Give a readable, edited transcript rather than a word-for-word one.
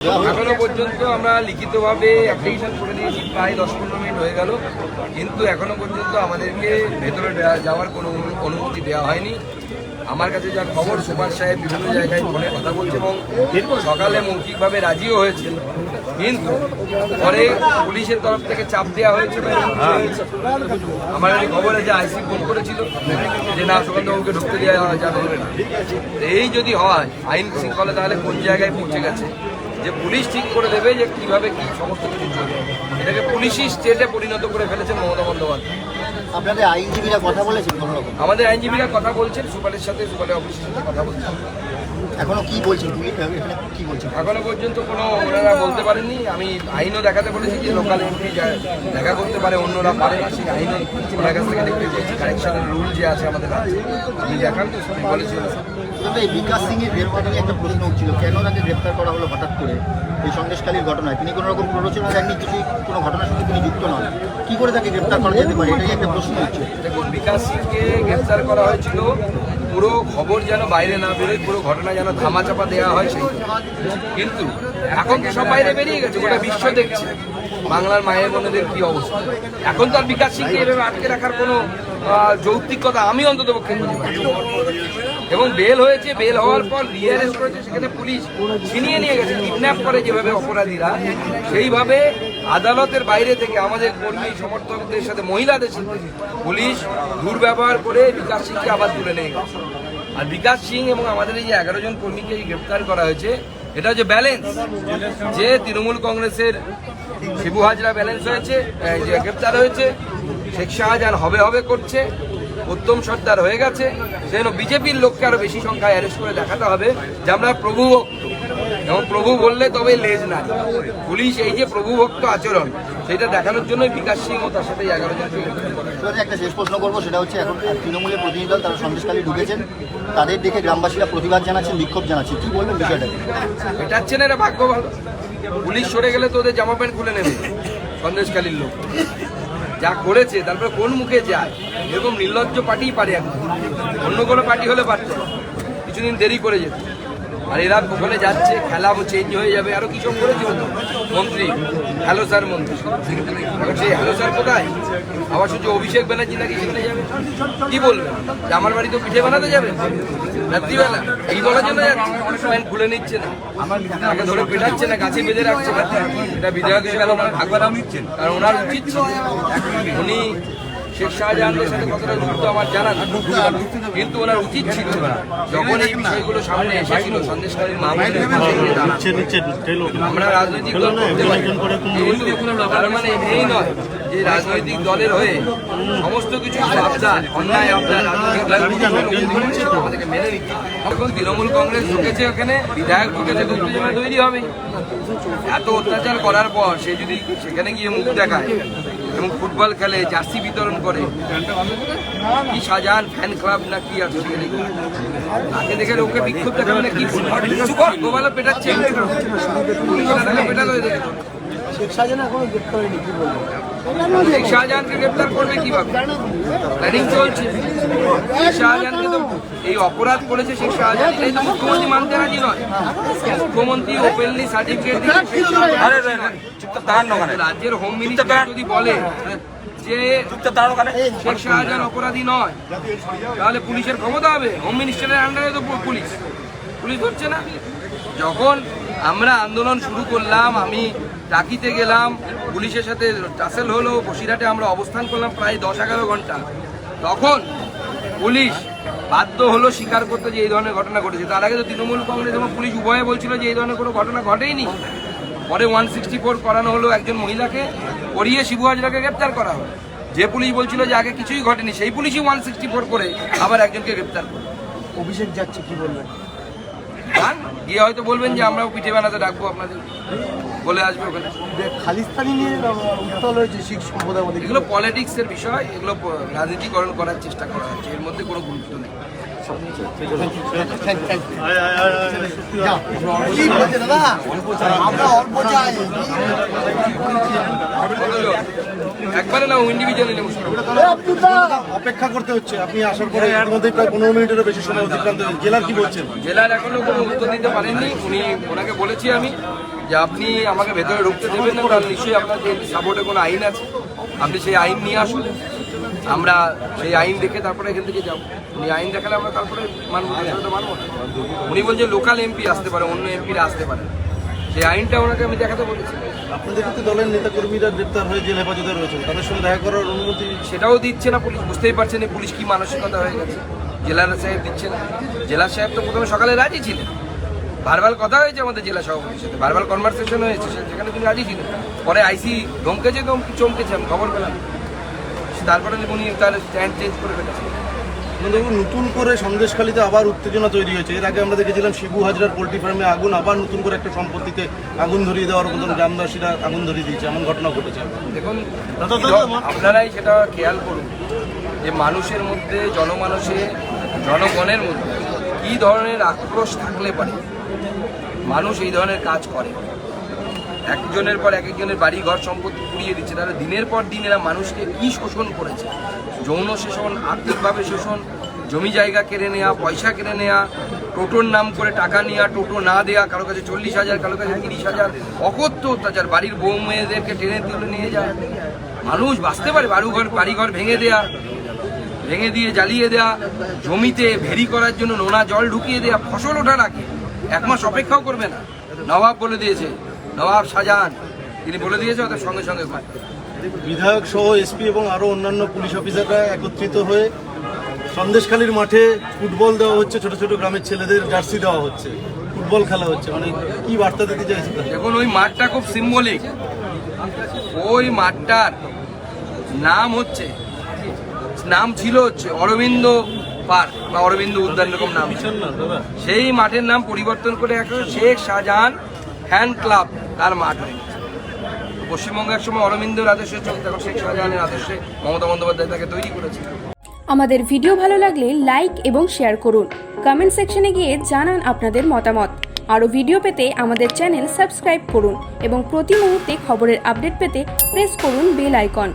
এখনো পর্যন্ত আমরা লিখিতভাবে অ্যাপ্লিকেশন করে দিয়েছি, প্রায় 10-15 মিনিট হয়ে গেল, কিন্তু এখনো পর্যন্ত আমাদেরকে ভেতরে যাওয়ার কোনো অনুমতি দেওয়া হয়নি। আমার কাছে যা খবর, সুপার সাহেব বিভিন্ন জায়গায় ফোনে কথা বলছে এবং সকালে মৌখিকভাবে রাজিও হয়েছে, কিন্তু পরে পুলিশের তরফ থেকে চাপ দেওয়া হয়েছে। আমার কাছে খবর আছে আইসি ফোন করেছিল যে না, সুকান্তবাবুকে ঢুকতে দেওয়া যাবে না। এই যদি হয় আইন শৃঙ্খলা তাহলে কোন জায়গায় পৌঁছে গেছে যে পুলিশ ঠিক করে দেবে যে কিভাবে কি সমস্ত কিছু চলবে। এটাকে পুলিশই স্টেটে পরিণত করে ফেলেছেন মমতা বন্দ্যোপাধ্যায়। আপনাদের আইনজীবীরা কথা বলেছেন? আমাদের আইনজীবীরা কথা বলছেন, সুপারের সাথে, সুপারের অফিসের সাথে কথা বলছেন। এখনো কি বলছেন? কি বলছেন? এখনো পর্যন্ত কোনো ওনারা বলতে পারেননি। আমি আইনও দেখাতে বলেছি যে লোকাল এমপি দেখা করতে পারে, অন্যরা পারে না, সেই আইনও ওনার কাছ থেকে দেখতে চেয়েছি। কারেকশনের রুল যে আছে আমাদের রাজ্যে আপনি দেখান তো, সবই বলেছি। এই বিকাশ সিং এর বেরোয়া নিয়ে একটা প্রশ্ন উঠছিল, কেন তাকে গ্রেপ্তার করা হলো হঠাৎ করে এই সন্দেশখালীর ঘটনায়? তিনি কোনো রকম প্ররোচনা দেননি, কিছু কোনো ঘটনার সঙ্গে তিনি যুক্ত নন, কি করে তাকে গ্রেপ্তার করা যেতে পারে, এটাই একটা প্রশ্ন হচ্ছে। দেখুন, বিকাশ সিংকে গ্রেপ্তার করা হয়েছিল পুরো খবর যেন বাইরে না বেরোয়, পুরো ঘটনা যেন ধামাচাপা দেওয়া হয় সেই, কিন্তু এখন তো সব বাইরে বেরিয়ে গেছে, গোটা বিশ্ব দেখছে বাংলার মায়ের বোনেদের কি অবস্থা। এখন তো আর বিকাশ সিংকে এভাবে আটকে রাখার কোনো যৌক্তিকতা আমি অন্তত পক্ষে খুঁজে পাই। এবং বেল হয়েছে, বেল হওয়ার পর রিঅ্যারেস্ট করেছে, সেখানে পুলিশ ছিনিয়ে নিয়ে গেছে, কিডন্যাপ করে যেভাবে অপরাধীরা, সেইভাবে আদালতের বাইরে থেকে আমাদের কর্মী সমর্থকদের সাথে, মহিলাদের সাথে পুলিশ দুর্ব্যবহার করে বিকাশ সিংকে আবার তুলে নিয়ে গেছে। আর বিকাশ সিং এবং আমাদের এই যে 11 জন কর্মীকে গ্রেপ্তার করা হয়েছে, এটা হচ্ছে ব্যালেন্স, যে তৃণমূল কংগ্রেসের শিবু হাজরা ব্যালেন্স হয়েছে, যে গ্রেপ্তার হয়েছে, শেখ শাহজাহান হবে করছে, উত্তম সর্দার হয়ে গেছে, সেজন্য বিজেপির লোককে আরো বেশি সংখ্যায় অ্যারেস্ট করে দেখাতে হবে যে আমরা প্রভু ভক্ত, এবং প্রভু বললে তবে লেজ না। পুলিশ এই যে প্রভু ভক্ত আচরণ, সেটা দেখানোর জন্যই বিকাশ সিং ও তার সাথে 11 জন। একটা শেষ প্রশ্ন করবো, সেটা হচ্ছে এখন তৃণমূলের প্রতিনিধি দল তারা সন্দেশখালী ঢুকেছেন, তাদের দেখে গ্রামবাসীরা প্রতিবাদ জানাচ্ছেন, বিক্ষোভ জানাচ্ছেন, কি বলবেন বিষয়টা? এটাচ্ছে না, এটা ভাগ্য ভালো। পুলিশ সরে গেলে তো ওদের জামা প্যান্ট খুলে নেবে সন্দেশখালীর লোক, যা করেছে। তারপরে কোন মুখে যায়? এরকম নির্লজ্জ পার্টিই পারে এখন, অন্য কোনো পার্টি হলে পারত, কিছুদিন দেরি করে যেত। আর এরা ওখানে যাচ্ছে, খেলা চেঞ্জ হয়ে যাবে, আরো কিছু করেছে মন্ত্রী, হ্যালো স্যার মন্ত্রী, সেই হ্যালো স্যার কোথায়? আবার শুধু অভিষেক ব্যানার্জি নাকি সেখানে যাবে, কি বলবেন? আমার বাড়ি তো পিঠে বানাতে যাবে রাত্রিবেলা, এই বলার জন্য যাচ্ছে। প্যান্ট খুলে নিচ্ছে না, তাকে ধরে পেটাচ্ছে না, গাছে বেঁধে রাখছে না। এটা বিধায়ক হিসেবে ওনার ভাগবারাও নিচ্ছেন, কারণ ওনার উচিত ছিল, উনি শেখ শাহজাহানের সাথে কতটা যুক্ত আমার জানা না, কিন্তু ওনার উচিত ছিল যখন এই বিষয়গুলো সামনে এসেছিল সন্দেশকারীর মামলায় আমরা রাজনৈতিক দল করতে পারি, তার মানে এই নয় যে রাজনৈতিক দলের হয়ে সমস্ত কিছু আপনার অন্যায়, আপনার রাজনৈতিক আমাদেরকে মেনে নিচ্ছে। এখন তৃণমূল কংগ্রেস ঢুকেছে, ওখানে বিধায়ক ঢুকেছে, উত্তেজনা তৈরি হবে। এত অত্যাচার করার পর সে যদি সেখানে গিয়ে মুখ দেখায় এবং ফুটবল খেলে, জার্সি বিতরণ করে, কি শাহজাহান ফ্যান ক্লাব না কি আছে, তাকে দেখে লোককে বিক্ষোভ দেখাবে না, কি গোপাল পেটাচ্ছে, পেটালো দেখে। শেখ শাহজাহান এখনো গ্রেপ্তার হয়নি, কি বলবো? শেখ শাহজাহানকে গ্রেপ্তার করবে কিভাবে? প্ল্যানিং চলছে। শেখ শাহজাহানকে তো এই অপরাধ করেছে শেখ শাহজাহান, এই তো মুখ্যমন্ত্রী মানতে রাজি নয়। মুখ্যমন্ত্রী ওপেনলি সার্টিফিকেট দিচ্ছে। রাজ্যের হোম মিনিস্টার যদি বলে যে শেখ শাহজাহান অপরাধী নয়, তাহলে পুলিশের ক্ষমতা হবে। হোম মিনিস্টারের আন্ডারে তো পুলিশ ধরছে না। যখন আমরা আন্দোলন শুরু করলাম, আমি টাকিতে গেলাম, পুলিশের সাথে টাসেল হলো, বসিরহাটে আমরা অবস্থান করলাম প্রায় 10-11 ঘন্টা, তখন পুলিশ বাধ্য হলো স্বীকার করতে যে এই ধরনের ঘটনা ঘটেছে। তার আগে তো তৃণমূল কংগ্রেস এবং পুলিশ উভয়ে বলছিল যে এই ধরনের কোনো ঘটনা ঘটেইনি। পরে 164 করানো হলো, একজন মহিলাকে করিয়ে শিবু হাজরাকে গ্রেপ্তার করা হয়। যে পুলিশ বলছিল যে আগে কিছুই ঘটেনি, সেই পুলিশই 164 করে আবার একজনকে গ্রেপ্তার করে। অভিষেক যাচ্ছে, কি বলবেন? গিয়ে হয়তো বলবেন যে আমরাও পিঠে বানাতে ডাকবো আপনাদের, বলে আসবে ওখানে। খালিস্তানি নিয়ে উত্তাল হয়েছে শিখ সম্প্রদায়ের মধ্যে, এগুলো পলিটিক্সের বিষয়, এগুলো রাজনীতিকরণ করার চেষ্টা করা হচ্ছে, এর মধ্যে কোনো গুরুত্ব নেই। একবারে না ইন্ডিভিজুয়ালি নেব। অপেক্ষা করতে হচ্ছে, আপনি আসার পরে এর মধ্যে প্রায় 15 মিনিটেরও বেশি সময় অতিক্রান্ত হয়েছে। জেলার কি বলছেন? জেলার এখনো কোনো উত্তর দিতে পারেননি। ওনাকে বলেছি আমি যে আপনি আমাকে ভেতরে ঢুকতে দেবেন না, তাহলে নিশ্চয়ই আপনার যে সাপোর্টে কোনো আইন আছে, আপনি সেই আইন নিয়ে আসুন, আমরা সেই আইন দেখে তারপরে এখান থেকে যাবো। উনি আইন দেখালে আমরা তারপরে মানবো, মানবো না। উনি বলছেন লোকাল এমপি আসতে পারে, অন্য এমপিরা আসতে পারে, সেই আইনটা ওনাকে আমি দেখাতে বলেছি। আপনাদের কিন্তু দলের নেতাকর্মীরা গ্রেপ্তার হয়ে জেল হেফাজতে রয়েছেন, তাদের সঙ্গে দেখা করার অনুমতি সেটাও দিচ্ছে না পুলিশ। বুঝতেই পারছেন এই পুলিশ কি মানসিকতা হয়ে গেছে। জেলার সাহেব দিচ্ছে না। জেলার সাহেব তো প্রথমে সকালে রাজি ছিলেন, ভার্বাল কথা হয়েছে আমাদের জেলা সভাপতির সাথে, ভার্বাল কনভারসেশন হয়েছে, সেখানে তিনি রাজি ছিলেন। পরে আইসি ধমকেছে, চমকেছে, আমি খবর পেলাম, তারপরে উনি তার স্ট্যান্ড চেঞ্জ করে ফেলেছেন। দেখুন, নতুন করে সন্দেশখালীতে আবার উত্তেজনা তৈরি হয়েছে। এর আগে আমরা দেখেছিলাম শিবু হাজরার পোল্ট্রি ফার্মে আগুন, আবার নতুন করে একটা সম্পত্তিতে আগুন ধরিয়ে দেওয়ার মতন গ্রামবাসীরা আগুন ধরিয়ে দিয়েছে, এমন ঘটনা ঘটেছে। দেখুন, আপনারাই সেটা খেয়াল করুন যে মানুষের মধ্যে, জনগণের মধ্যে কী ধরনের আক্রোশ থাকলে পারে মানুষ এই ধরনের কাজ করে। একজনের পর একজনের বাড়ি ঘর সম্পত্তি পুড়িয়ে দিচ্ছে। তারা দিনের পর দিন এরা মানুষকে কি শোষণ করেছে, যৌন শোষণ, আর্থিকভাবে শোষণ, জমি জায়গা কেড়ে নেওয়া, পয়সা কেড়ে নেওয়া, টোটোর নাম করে টাকা নেওয়া, টোটো না দেওয়া, কারো কাছে 40,000, কারো কাছে 30,000, অকথ্য অত্যাচার, বাড়ির বউ মেয়েদেরকে টেনে তুলে নিয়ে যায়। মানুষ বাঁচতে পারে, বাড়িঘর ভেঙে দিয়ে জ্বালিয়ে দেওয়া, জমিতে ভেরি করার জন্য নোনা জল ঢুকিয়ে দেওয়া, ফসল ওঠার আগে 1 মাস অপেক্ষাও করবে না। নবাব বলে দিয়েছে, নবাব শাহজাহান তিনি বলে দিয়েছে, ওদের সঙ্গে সঙ্গে ঘর। বিধায়ক সহ এসপি এবং আরও অন্যান্য পুলিশ অফিসাররা একত্রিত হয়ে সন্দেশখালীর মাঠে ফুটবল দেওয়া হচ্ছে, ছোট ছোট গ্রামের ছেলেদের জার্সি দেওয়া হচ্ছে, ফুটবল খেলা হচ্ছে, মানে কি বার্তা দিতে চাইছে? দেখুন, ওই মাঠটা খুব সিম্বলিক। ওই মাঠটার নাম ছিল অরবিন্দ পার্ক বা অরবিন্দ উদ্যান, এরকম নাম। সেই মাঠের নাম পরিবর্তন করে এখন শেখ শাহজাহান হ্যান্ড ক্লাব তার মাঠ হয়ে গেছে। পশ্চিমবঙ্গে এক সময় অরবিন্দর আদর্শে চলতে, এখন শেখ শাহজাহানের আদর্শে মমতা বন্দ্যোপাধ্যায় তাকে তৈরি করেছে। আমাদের ভিডিও ভালো লাগলে লাইক এবং শেয়ার করুন। কমেন্ট সেকশনে গিয়ে জানান আপনাদের মতামত। আরও ভিডিও পেতে আমাদের চ্যানেল সাবস্ক্রাইব করুন এবং প্রতি মুহূর্তে খবরের আপডেট পেতে প্রেস করুন বেল আইকন।